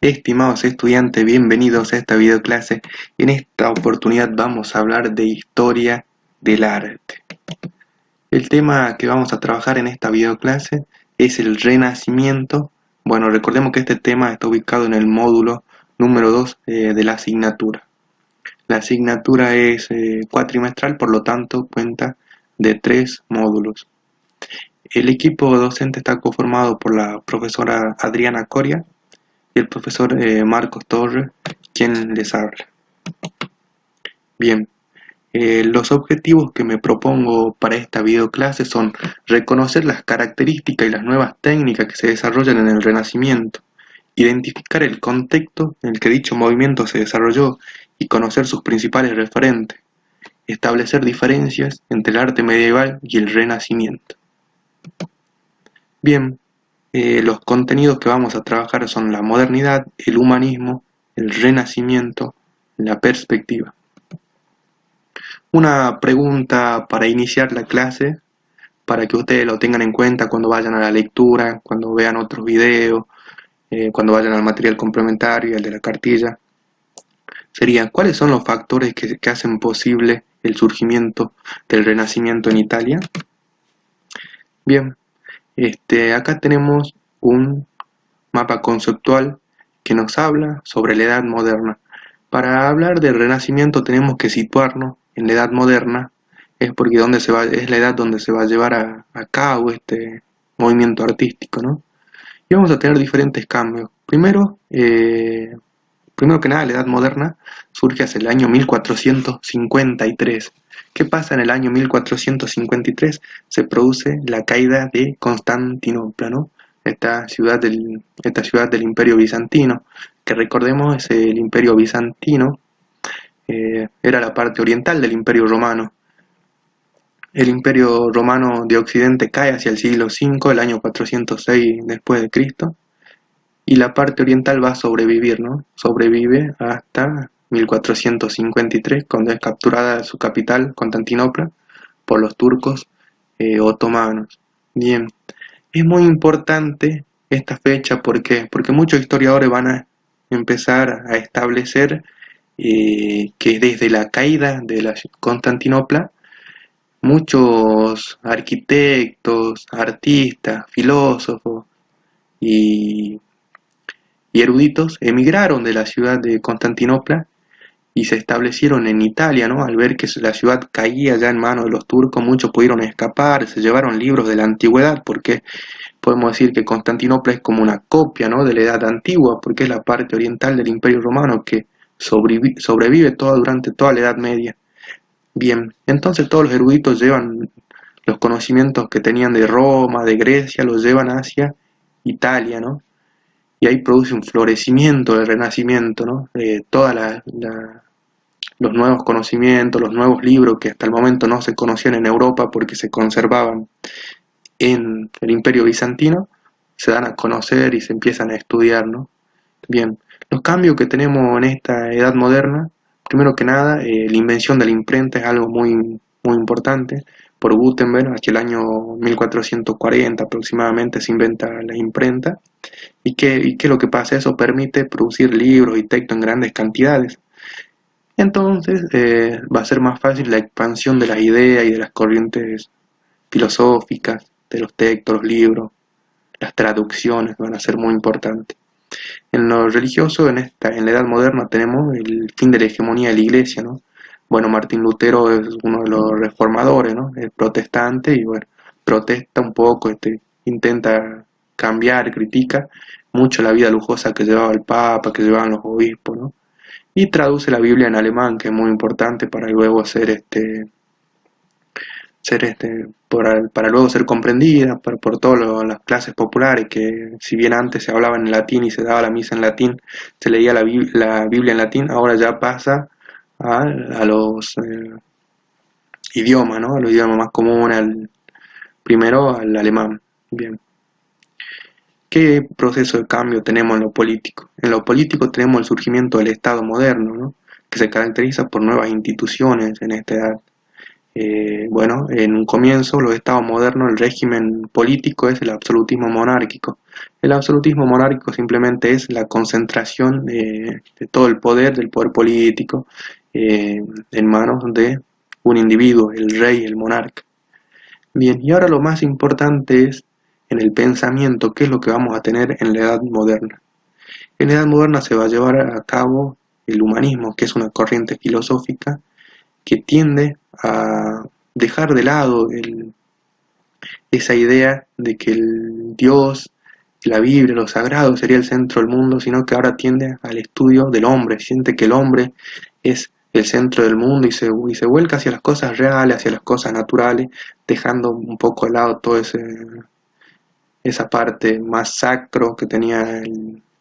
Estimados estudiantes, bienvenidos a esta videoclase. En esta oportunidad vamos a hablar de historia del arte. El tema que vamos a trabajar en esta videoclase es el Renacimiento. Bueno, recordemos que este tema está ubicado en el módulo número 2 de la asignatura. La asignatura es cuatrimestral, por lo tanto cuenta de 3 módulos. El equipo docente está conformado por la profesora Adriana Coria y el profesor Marcos Torres, quien les habla. Bien, los objetivos que me propongo para esta videoclase son reconocer las características y las nuevas técnicas que se desarrollan en el Renacimiento, identificar el contexto en el que dicho movimiento se desarrolló y conocer sus principales referentes, establecer diferencias entre el arte medieval y el Renacimiento. Bien, los contenidos que vamos a trabajar son la modernidad, el humanismo, el renacimiento, la perspectiva. Una pregunta para iniciar la clase, para que ustedes lo tengan en cuenta cuando vayan a la lectura, cuando vean otros videos, cuando vayan al material complementario y al de la cartilla, sería: ¿cuáles son los factores que hacen posible el surgimiento del Renacimiento en Italia? Bien, acá tenemos un mapa conceptual que nos habla sobre la Edad Moderna. Para hablar del Renacimiento tenemos que situarnos en la Edad Moderna, es porque es la edad donde se va a llevar a cabo este movimiento artístico, ¿no? Y vamos a tener diferentes cambios. Primero que nada, la Edad Moderna surge hacia el año 1453. ¿Qué pasa en el año 1453? Se produce la caída de Constantinopla, ¿no? Esta ciudad del Imperio Bizantino, que recordemos es el Imperio Bizantino, era la parte oriental del Imperio Romano. El Imperio Romano de Occidente cae hacia el siglo V, el año 406 después de Cristo, y la parte oriental va a sobrevivir, ¿no? Sobrevive hasta 1453, cuando es capturada su capital, Constantinopla, por los turcos otomanos. Bien, es muy importante esta fecha, ¿por qué? Porque muchos historiadores van a empezar a establecer que desde la caída de la Constantinopla, muchos arquitectos, artistas, filósofos y eruditos emigraron de la ciudad de Constantinopla y se establecieron en Italia, ¿no? Al ver que la ciudad caía ya en manos de los turcos, muchos pudieron escapar, se llevaron libros de la antigüedad, porque podemos decir que Constantinopla es como una copia, ¿no?, de la Edad Antigua, porque es la parte oriental del Imperio Romano que sobrevive durante toda la Edad Media. Bien, entonces todos los eruditos llevan los conocimientos que tenían de Roma, de Grecia, los llevan hacia Italia, ¿no? Y ahí produce un florecimiento del Renacimiento, ¿no? Los nuevos conocimientos, los nuevos libros que hasta el momento no se conocían en Europa porque se conservaban en el Imperio Bizantino, se dan a conocer y se empiezan a estudiar, ¿no? Bien, los cambios que tenemos en esta edad moderna, primero que nada, la invención de la imprenta es algo muy, muy importante. Por Gutenberg, hacia el año 1440 aproximadamente se inventa la imprenta. ¿Y qué es lo que pasa? Eso permite producir libros y texto en grandes cantidades. Entonces va a ser más fácil la expansión de las ideas y de las corrientes filosóficas, de los textos, los libros, las traducciones van a ser muy importantes. En lo religioso, en la Edad Moderna, tenemos el fin de la hegemonía de la Iglesia, ¿no? Bueno, Martín Lutero es uno de los reformadores, ¿no? Es protestante y, bueno, protesta un poco, intenta cambiar, critica mucho la vida lujosa que llevaba el Papa, que llevaban los obispos, ¿no? Y traduce la Biblia en alemán, que es muy importante para luego para luego ser comprendida por todas las clases populares, que si bien antes se hablaba en latín y se daba la misa en latín, se leía la Biblia en latín, ahora ya pasa a los idiomas, ¿no? A los idiomas más comunes, primero al alemán. Bien. ¿Qué proceso de cambio tenemos en lo político? En lo político tenemos el surgimiento del Estado moderno, ¿no?, que se caracteriza por nuevas instituciones en esta edad. Bueno, en un comienzo, los estados modernos, el régimen político es el absolutismo monárquico. El absolutismo monárquico simplemente es la concentración de todo el poder, del poder político, en manos de un individuo, el rey, el monarca. Bien, y ahora lo más importante es en el pensamiento, qué es lo que vamos a tener en la edad moderna. En la edad moderna se va a llevar a cabo el humanismo, que es una corriente filosófica que tiende a dejar de lado esa idea de que el Dios, la Biblia, lo sagrado sería el centro del mundo, sino que ahora tiende al estudio del hombre, siente que el hombre es el centro del mundo y se vuelca hacia las cosas reales, hacia las cosas naturales, dejando un poco de lado toda esa parte más sacro que tenía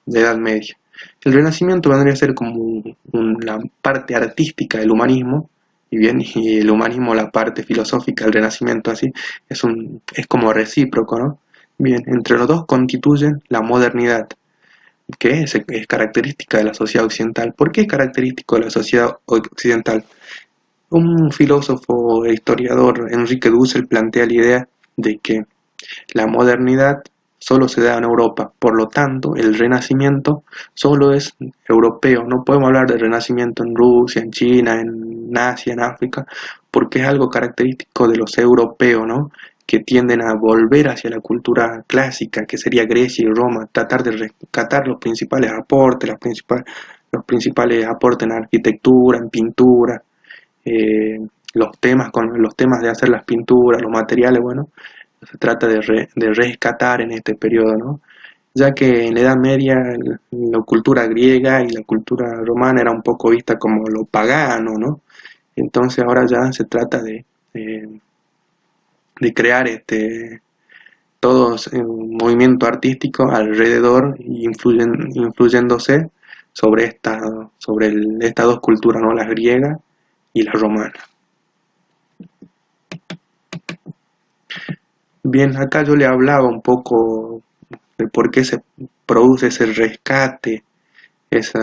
la Edad Media. El Renacimiento vendría a ser como la parte artística del humanismo, y bien, y el humanismo la parte filosófica del Renacimiento, así, es como recíproco, ¿no? Bien, entre los dos constituyen la modernidad, que es característica de la sociedad occidental. ¿Por qué es característico de la sociedad occidental? Un filósofo e historiador, Enrique Dussel, plantea la idea de que la modernidad solo se da en Europa, por lo tanto, el Renacimiento solo es europeo. No podemos hablar de Renacimiento en Rusia, en China, en Asia, en África, porque es algo característico de los europeos, ¿no? Que tienden a volver hacia la cultura clásica, que sería Grecia y Roma, tratar de rescatar los principales aportes, los principales aportes en arquitectura, en pintura, eh, los temas de hacer las pinturas, los materiales, bueno, se trata de rescatar en este periodo, ¿no? Ya que en la Edad Media la cultura griega y la cultura romana era un poco vista como lo pagano, ¿no? Entonces ahora ya se trata de crear todo un movimiento artístico alrededor y influyéndose sobre estas dos culturas, ¿no? La griega y la romana. Bien, acá yo le hablaba un poco de por qué se produce ese rescate, esa,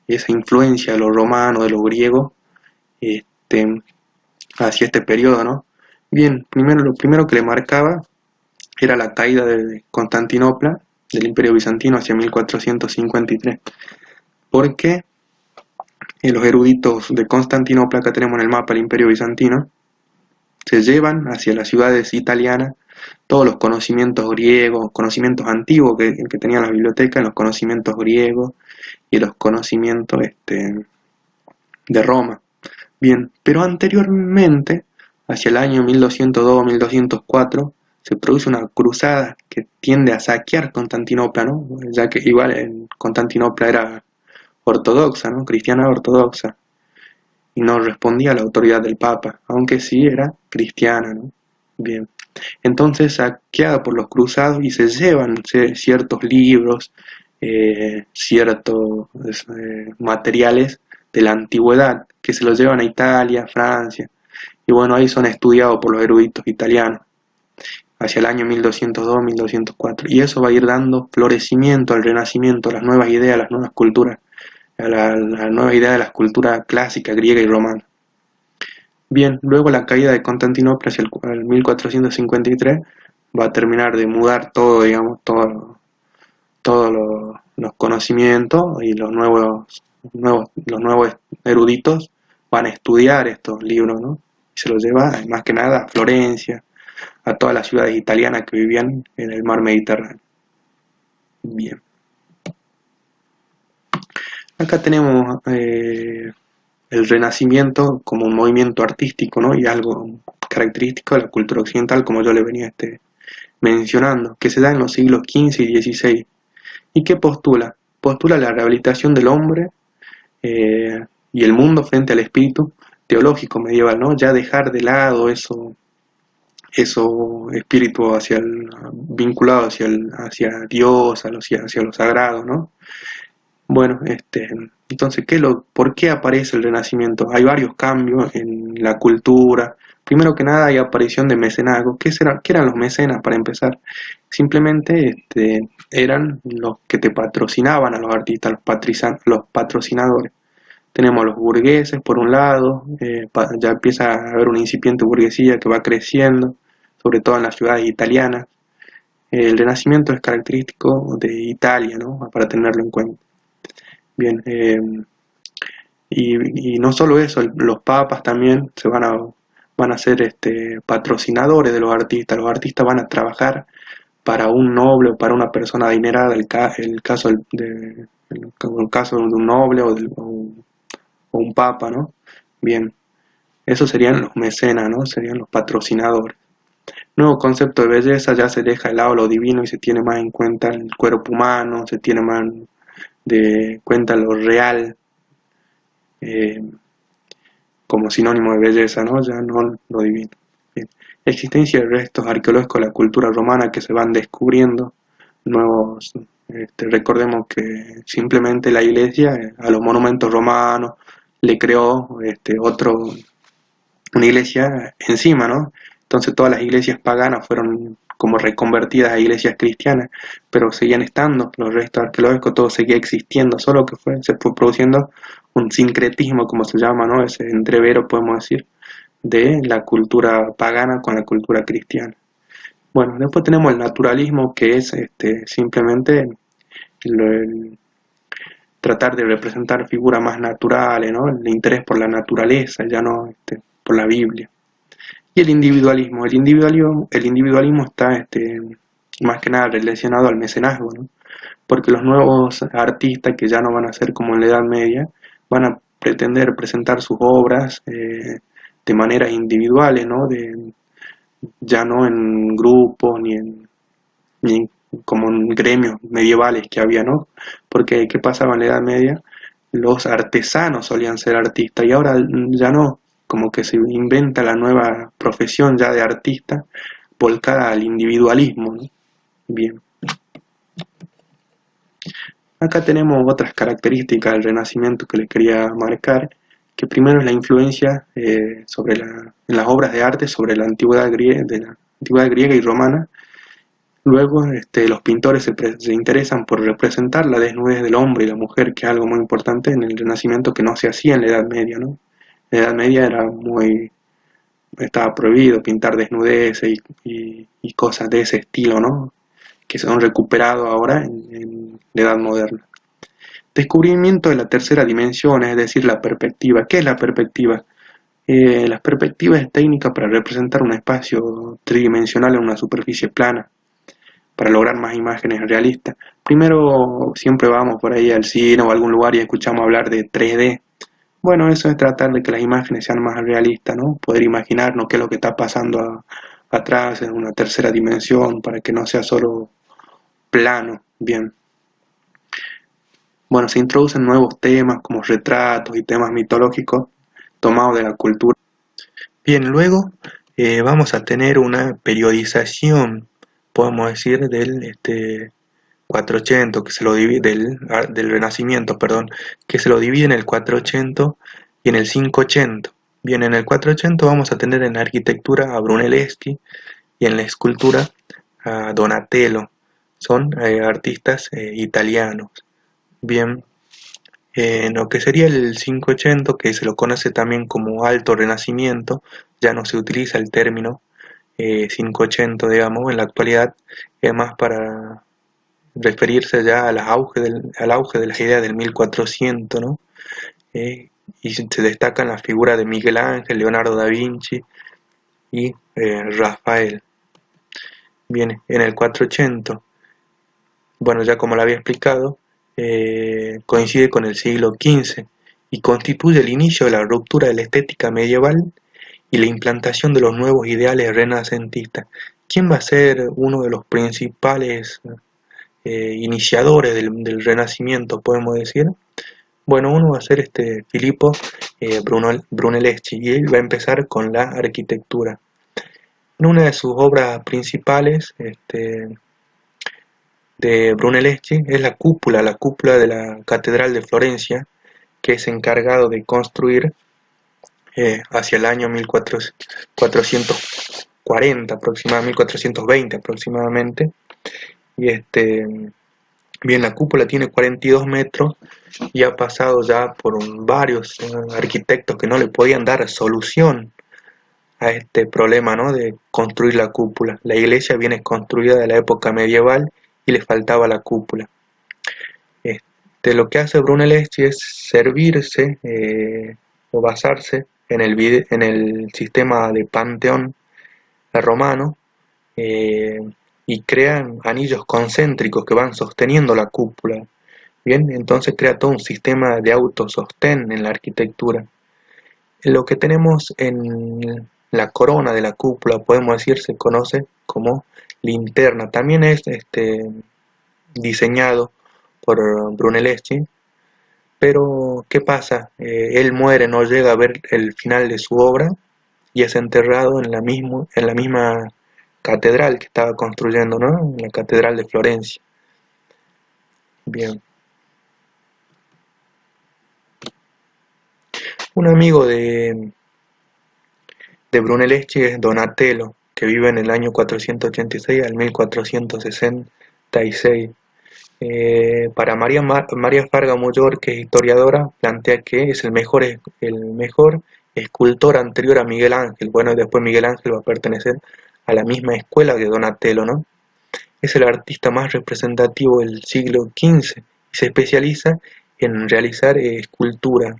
esa influencia de lo romano, de lo griego, este, hacia este periodo, ¿no? Bien, lo primero que le marcaba era la caída de Constantinopla, del Imperio Bizantino, hacia 1453. Porque los eruditos de Constantinopla, acá tenemos en el mapa el Imperio Bizantino, se llevan hacia las ciudades italianas todos los conocimientos griegos, conocimientos antiguos que tenían las bibliotecas, los conocimientos griegos y los conocimientos de Roma. Bien, pero anteriormente, hacia el año 1202-1204, se produce una cruzada que tiende a saquear Constantinopla, ¿no? Ya que igual en Constantinopla era ortodoxa, ¿no? Cristiana ortodoxa, y no respondía a la autoridad del Papa, aunque sí era cristiana, ¿no? Bien, entonces saqueada por los cruzados y se llevan ciertos libros, ciertos materiales de la antigüedad que se los llevan a Italia, Francia, y bueno, ahí son estudiados por los eruditos italianos hacia el año 1202-1204, y eso va a ir dando florecimiento al Renacimiento, a las nuevas ideas, a las nuevas culturas, a la nueva idea de las culturas clásicas griega y romana. Bien, luego la caída de Constantinopla hacia el 1453 va a terminar de mudar todo, digamos, todos los conocimientos, y los nuevos eruditos van a estudiar estos libros, ¿no? Y se los lleva más que nada a Florencia, a todas las ciudades italianas que vivían en el mar Mediterráneo. Bien. Acá tenemos el Renacimiento como un movimiento artístico, ¿no? Y algo característico de la cultura occidental, como yo le venía mencionando, que se da en los siglos XV y XVI. ¿Y qué postula? Postula la rehabilitación del hombre y el mundo frente al espíritu teológico medieval, ¿no? Ya dejar de lado eso espíritu vinculado hacia Dios, hacia lo sagrado, ¿no? Bueno, entonces, ¿por qué aparece el Renacimiento? Hay varios cambios en la cultura. Primero que nada hay aparición de mecenazgo. ¿Qué eran los mecenas para empezar? Simplemente eran los que te patrocinaban a los artistas, los patrocinadores. Tenemos a los burgueses por un lado, ya empieza a haber una incipiente burguesía que va creciendo, sobre todo en las ciudades italianas. El Renacimiento es característico de Italia, ¿no? Para tenerlo en cuenta. Bien, y no solo eso, los papas también van a ser patrocinadores de los artistas van a trabajar para un noble o para una persona adinerada, el caso de un noble o un papa, ¿no? Bien, esos serían los mecenas, ¿no? Serían los patrocinadores. Nuevo concepto de belleza, ya se deja de lado lo divino y se tiene más en cuenta el cuerpo humano, se tiene más de cuenta lo real, eh, como sinónimo de belleza, ¿no? Ya no lo divino. Bien. Existencia de restos arqueológicos de la cultura romana que se van descubriendo, nuevos, recordemos que simplemente la iglesia a los monumentos romanos le creó una iglesia encima, ¿no? Entonces todas las iglesias paganas fueron como reconvertidas a iglesias cristianas, pero seguían estando los restos arqueológicos, todo seguía existiendo, solo que se fue produciendo un sincretismo, como se llama, ¿no? Ese entrevero, podemos decir, de la cultura pagana con la cultura cristiana. Bueno, después tenemos el naturalismo, que es simplemente el tratar de representar figuras más naturales, ¿no? El interés por la naturaleza, ya no por la Biblia. Y el individualismo está más que nada relacionado al mecenazgo, ¿no? Porque los nuevos artistas que ya no van a ser como en la Edad Media, van a pretender presentar sus obras de maneras individuales, ¿no? Ya no en grupos ni como en gremios medievales que había, ¿no? Porque ¿qué pasaba en la Edad Media? Los artesanos solían ser artistas y ahora ya no, como que se inventa la nueva profesión ya de artista volcada al individualismo, ¿no? Bien. Acá tenemos otras características del Renacimiento que les quería marcar, que primero es la influencia en las obras de arte sobre la antigüedad griega y romana. Luego los pintores se interesan por representar la desnudez del hombre y la mujer, que es algo muy importante en el Renacimiento que no se hacía en la Edad Media, ¿no? En la Edad Media estaba prohibido pintar desnudeces y cosas de ese estilo, ¿no? Que se han recuperado ahora en la Edad Moderna. Descubrimiento de la tercera dimensión, es decir, la perspectiva. ¿Qué es la perspectiva? La perspectiva es técnica para representar un espacio tridimensional en una superficie plana, para lograr más imágenes realistas. Primero siempre vamos por ahí al cine o a algún lugar y escuchamos hablar de 3D. Bueno, eso es tratar de que las imágenes sean más realistas, ¿no? Poder imaginarnos qué es lo que está pasando atrás en una tercera dimensión para que no sea solo plano. Bien. Bueno, se introducen nuevos temas como retratos y temas mitológicos tomados de la cultura. Bien, luego vamos a tener una periodización, podemos decir, del 480, que se lo divide, del Renacimiento, perdón, que se lo divide en el 480 y en el 580. Bien, en el 480 vamos a tener en la arquitectura a Brunelleschi y en la escultura a Donatello. Son artistas italianos. Bien, en lo que sería el 580, que se lo conoce también como Alto Renacimiento, ya no se utiliza el término 580, digamos, en la actualidad, es más para referirse ya al auge de las ideas del 1400, ¿no? Y se destacan las figuras de Miguel Ángel, Leonardo da Vinci y Rafael. Bien, en el 480, bueno, ya como lo había explicado, coincide con el siglo XV y constituye el inicio de la ruptura de la estética medieval y la implantación de los nuevos ideales renacentistas. ¿Quién va a ser uno de los principales iniciadores del Renacimiento, podemos decir? Bueno, uno va a ser Filippo Brunelleschi, y él va a empezar con la arquitectura. En una de sus obras principales de Brunelleschi es la cúpula de la Catedral de Florencia, que es encargado de construir hacia el año 1440 aproximadamente, 1420 aproximadamente, y Bien, la cúpula tiene 42 metros y ha pasado ya por varios arquitectos que no le podían dar solución a este problema, ¿no?, de construir la cúpula. La iglesia viene construida de la época medieval y le faltaba la cúpula. Lo que hace Brunelleschi es servirse o basarse en el sistema de Panteón romano, eh, y crean anillos concéntricos que van sosteniendo la cúpula. Bien, entonces crea todo un sistema de autosostén en la arquitectura. Lo que tenemos en la corona de la cúpula, podemos decir, se conoce como linterna. También es diseñado por Brunelleschi, pero ¿qué pasa? Él muere, no llega a ver el final de su obra y es enterrado en en la misma catedral que estaba construyendo, ¿no?, en la catedral de Florencia. Bien. Un amigo de Brunelleschi es Donatello, que vive en el año 486 al 1466. Para María Farga Mollor, que es historiadora, plantea que es el mejor escultor anterior a Miguel Ángel. Bueno, después Miguel Ángel va a pertenecer a la misma escuela que Donatello, ¿no? Es el artista más representativo del siglo XV y se especializa en realizar escultura.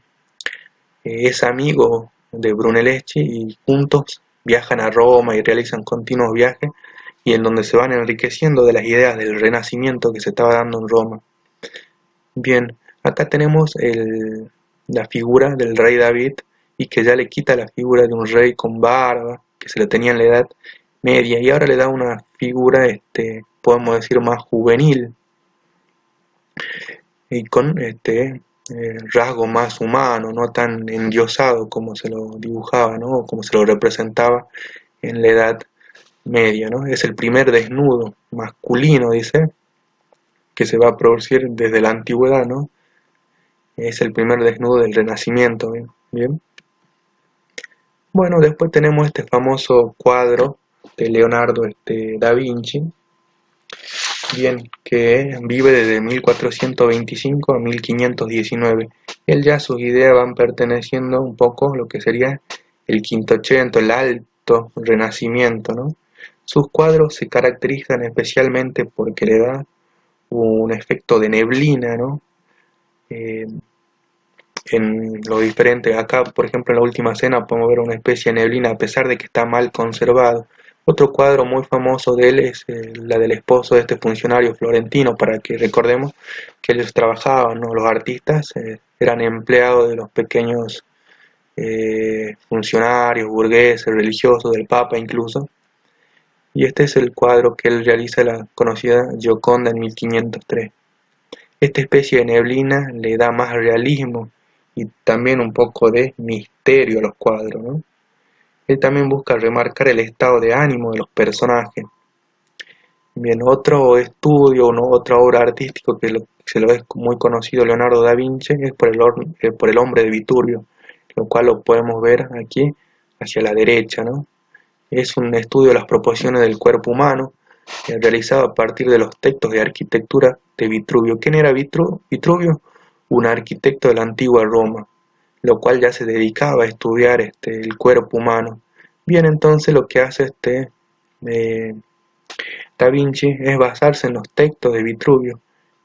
Es amigo de Brunelleschi y juntos viajan a Roma y realizan continuos viajes y en donde se van enriqueciendo de las ideas del Renacimiento que se estaba dando en Roma. Bien, acá tenemos la figura del rey David y que ya le quita la figura de un rey con barba, que se lo tenía en la Edad Media, y ahora le da una figura, podemos decir, más juvenil y con rasgo más humano, no tan endiosado como se lo dibujaba, ¿no?, o como se lo representaba en la Edad Media, ¿no? Es el primer desnudo masculino, dice, que se va a producir desde la antigüedad, ¿no? Es el primer desnudo del Renacimiento, ¿bien? ¿Bien? Bueno, después tenemos este famoso cuadro de Leonardo da Vinci, bien, que vive desde 1425 a 1519. Él ya sus ideas van perteneciendo un poco a lo que sería el Quinquecento, el alto Renacimiento, ¿no? Sus cuadros se caracterizan especialmente porque le da un efecto de neblina, ¿no? En lo diferente, acá por ejemplo en la última cena podemos ver una especie de neblina a pesar de que está mal conservado. Otro cuadro muy famoso de él es la del esposo de este funcionario florentino, para que recordemos que ellos trabajaban, ¿no? Los artistas eran empleados de los pequeños funcionarios, burgueses, religiosos, del Papa incluso. Y este es el cuadro que él realiza, la conocida Gioconda, en 1503. Esta especie de neblina le da más realismo y también un poco de misterio a los cuadros, ¿no? Él también busca remarcar el estado de ánimo de los personajes. Bien, otro estudio, ¿no?, otra obra artística que se lo es muy conocido Leonardo da Vinci es por el hombre de Vitruvio, lo cual lo podemos ver aquí hacia la derecha, ¿no? Es un estudio de las proporciones del cuerpo humano, realizado a partir de los textos de arquitectura de Vitruvio. ¿Quién era Vitruvio? Un arquitecto de la antigua Roma, lo cual ya se dedicaba a estudiar el cuerpo humano. Bien, entonces lo que hace Da Vinci es basarse en los textos de Vitruvio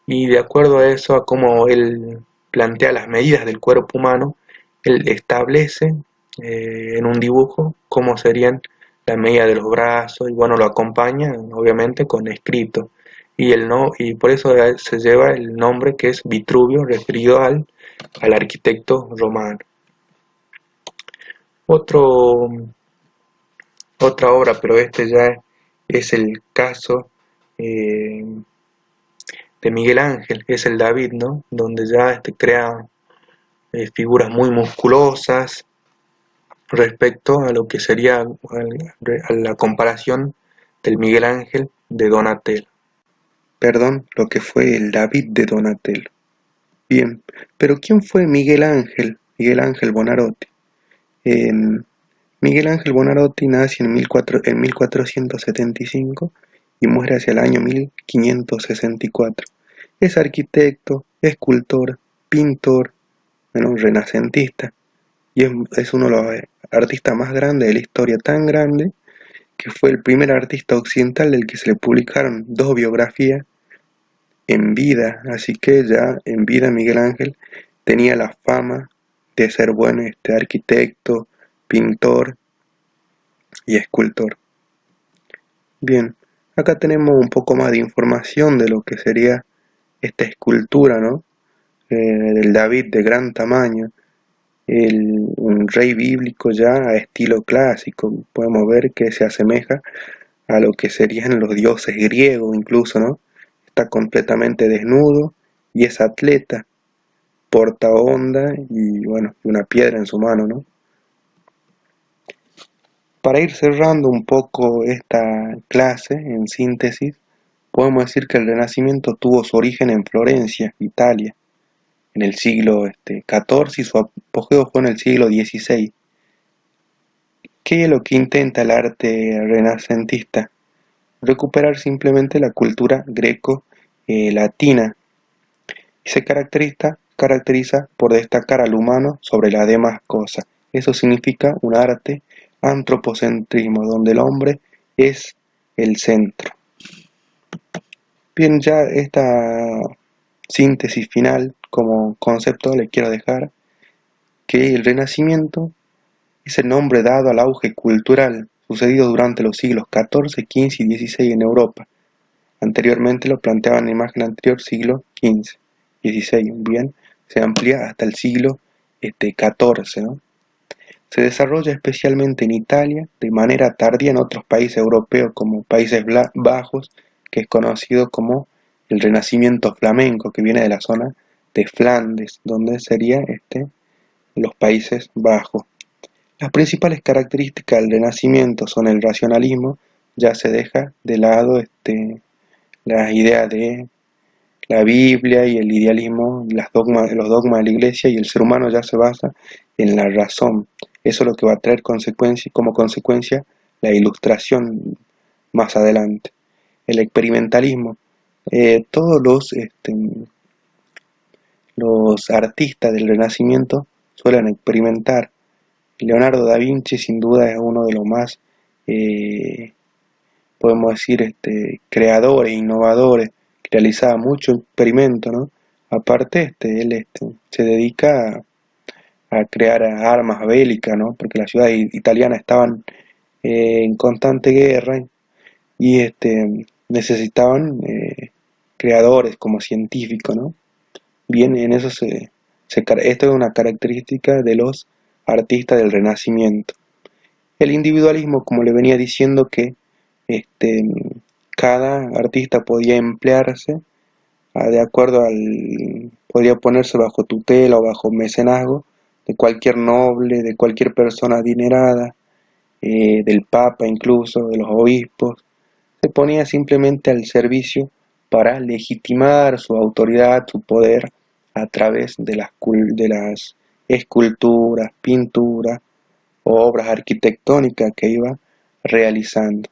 y de acuerdo a eso, a cómo él plantea las medidas del cuerpo humano, él establece en un dibujo cómo serían la medida de los brazos y bueno, lo acompaña obviamente con escrito y por eso se lleva el nombre que es Vitruvio, referido al arquitecto romano. Otro, Otra obra, pero ya es el caso eh, de Miguel Ángel, que es el David, ¿no? Donde ya crea figuras muy musculosas respecto a lo que sería a la comparación del Miguel Ángel de Donatello. Perdón, lo que fue el David de Donatello. Bien, pero ¿quién fue Miguel Ángel? Miguel Ángel Buonarroti. Miguel Ángel Buonarroti nace en 1475 y muere hacia el año 1564. Es arquitecto, escultor, pintor, bueno, un renacentista, y es uno de los artistas más grandes de la historia, tan grande que fue el primer artista occidental del que se le publicaron dos biografías en vida, así que ya en vida Miguel Ángel tenía la fama de ser buen arquitecto, pintor y escultor. Bien, acá tenemos un poco más de información de lo que sería esta escultura, ¿no? Del David de gran tamaño, un rey bíblico ya a estilo clásico. Podemos ver que se asemeja a lo que serían los dioses griegos incluso, ¿no? Está completamente desnudo y es atleta, porta onda y bueno, una piedra en su mano, ¿no? Para ir cerrando un poco esta clase, en síntesis, podemos decir que el Renacimiento tuvo su origen en Florencia, Italia, en el siglo XIV y su apogeo fue en el siglo XVI. ¿Qué es lo que intenta el arte renacentista? Recuperar simplemente la cultura greco-latina y se caracteriza por destacar al humano sobre las demás cosas. Eso significa un arte antropocentrismo, donde el hombre es el centro. Bien, ya esta síntesis final como concepto le quiero dejar que el Renacimiento es el nombre dado al auge cultural sucedido durante los siglos XIV, XV y XVI en Europa. Anteriormente lo planteaba en la imagen anterior, siglo XV, XVI, bien, se amplía hasta el siglo XIV, ¿no? Se desarrolla especialmente en Italia, de manera tardía en otros países europeos como Países Bajos, que es conocido como el Renacimiento flamenco, que viene de la zona de Flandes, donde sería los Países Bajos. Las principales características del Renacimiento son el racionalismo, ya se deja de lado las ideas de la Biblia y el idealismo, los dogmas de la Iglesia, y el ser humano ya se basa en la razón. Eso es lo que va a traer como consecuencia la ilustración más adelante. El experimentalismo. Todos los artistas del Renacimiento suelen experimentar. Leonardo da Vinci sin duda es uno de los más, podemos decir, creadores, innovadores, que realizaba mucho experimento, ¿no? Aparte, él se dedica a crear armas bélicas, ¿no? Porque las ciudades italianas estaban en constante guerra y necesitaban creadores como científicos, ¿no? Bien, en eso esto es una característica de los artistas del Renacimiento. El individualismo, como le venía diciendo, que cada artista podía emplearse de acuerdo podría ponerse bajo tutela o bajo mecenazgo de cualquier noble, de cualquier persona adinerada, del papa incluso, de los obispos. Se ponía simplemente al servicio para legitimar su autoridad, su poder, a través de las esculturas, pinturas o obras arquitectónicas que iba realizando.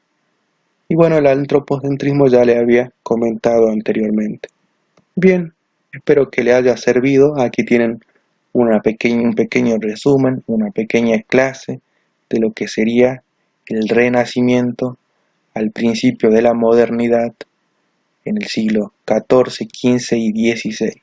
Y bueno, el antropocentrismo ya le había comentado anteriormente. Bien, espero que le haya servido. Aquí tienen un pequeño resumen, una pequeña clase de lo que sería el Renacimiento al principio de la modernidad en el siglo XIV, XV y XVI.